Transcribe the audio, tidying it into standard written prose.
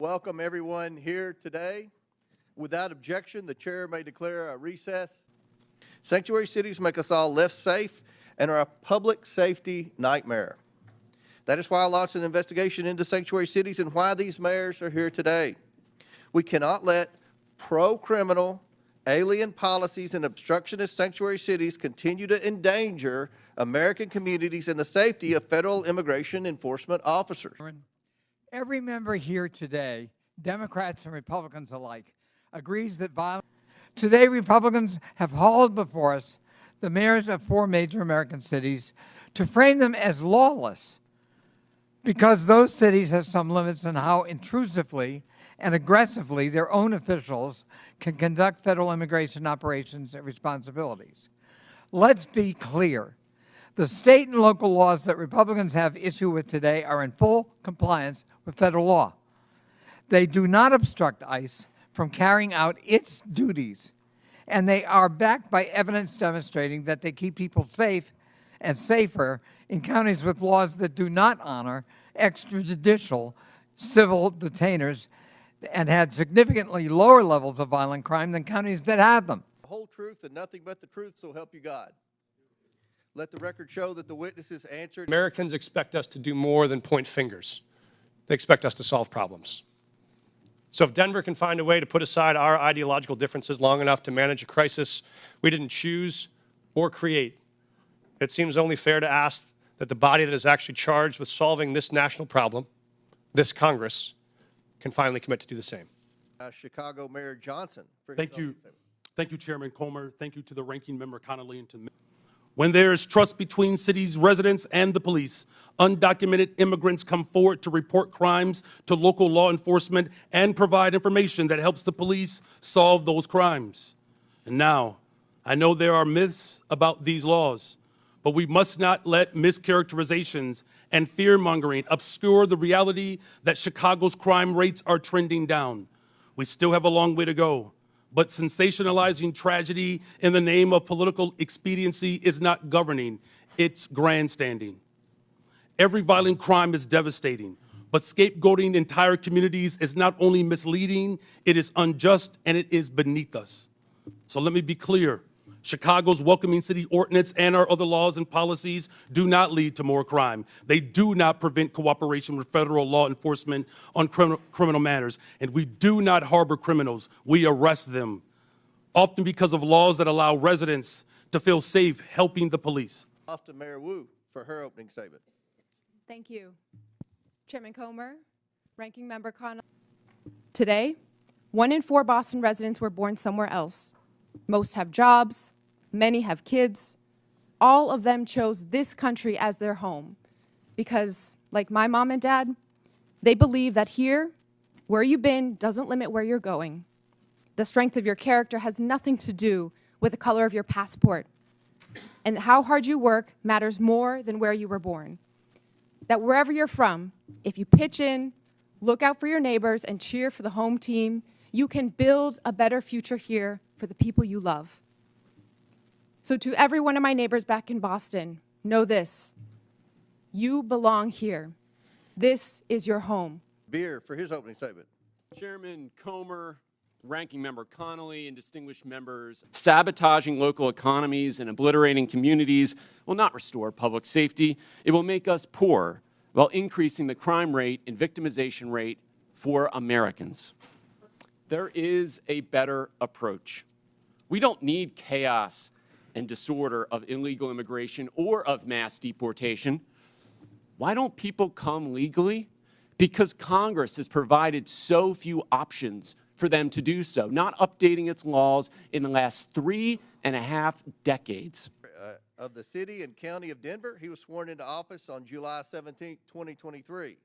Welcome everyone here today. Without objection, the chair may declare a recess. Sanctuary cities make us all less safe and are a public safety nightmare. That is why I launched an investigation into sanctuary cities and why these mayors are here today. We cannot let pro-criminal, alien policies in obstructionist sanctuary cities continue to endanger American communities and the safety of federal immigration enforcement officers. Every member here today, Democrats and Republicans alike, agrees that violence. Today, Republicans have hauled before us the mayors of 4 major American cities to frame them as lawless because those cities have some limits on how intrusively and aggressively their own officials can conduct federal immigration operations and responsibilities. Let's be clear. The state and local laws that Republicans have issue with today are in full compliance with federal law. They do not obstruct ICE from carrying out its duties, and they are backed by evidence demonstrating that they keep people safe and safer in counties with laws that do not honor extrajudicial civil detainers and had significantly lower levels of violent crime than counties that have them. The whole truth and nothing but the truth, so help you God. Let the record show that the witnesses answered. Americans expect us to do more than point fingers. They expect us to solve problems. So if Denver can find a way to put aside our ideological differences long enough to manage a crisis we didn't choose or create, it seems only fair to ask that the body that is actually charged with solving this national problem, this Congress, can finally commit to do the same. Chicago Mayor Johnson. Thank you. Thank you, Chairman Comer. Thank you to the ranking member Connolly and to the When there is trust between cities' residents and the police, undocumented immigrants come forward to report crimes to local law enforcement and provide information that helps the police solve those crimes. And now, I know there are myths about these laws, but we must not let mischaracterizations and fear-mongering obscure the reality that Chicago's crime rates are trending down. We still have a long way to go. But sensationalizing tragedy in the name of political expediency is not governing, it's grandstanding. Every violent crime is devastating, but scapegoating entire communities is not only misleading, it is unjust and it is beneath us. So let me be clear. Chicago's welcoming city ordinance and our other laws and policies do not lead to more crime. They do not prevent cooperation with federal law enforcement on criminal matters. And we do not harbor criminals. We arrest them, often because of laws that allow residents to feel safe helping the police. Boston Mayor Wu for her opening statement. Thank you. Chairman Comer, Ranking Member Connolly. Today, 1 in 4 Boston residents were born somewhere else. Most have jobs, many have kids. All of them chose this country as their home because, like my mom and dad, they believe that here, where you've been, doesn't limit where you're going. The strength of your character has nothing to do with the color of your passport. And how hard you work matters more than where you were born. That wherever you're from, if you pitch in, look out for your neighbors, and cheer for the home team, you can build a better future here for the people you love. So to every one of my neighbors back in Boston, know this: you belong here. This is your home. Beer for his opening statement. Chairman Comer, Ranking Member Connolly, and distinguished members, sabotaging local economies and obliterating communities will not restore public safety. It will make us poor while increasing the crime rate and victimization rate for Americans. There is a better approach. We don't need chaos and disorder of illegal immigration or of mass deportation. Why don't people come legally? Because Congress has provided so few options for them to do so, not updating its laws in the last 3.5 decades. Of the city and county of Denver, he was sworn into office on July 17, 2023.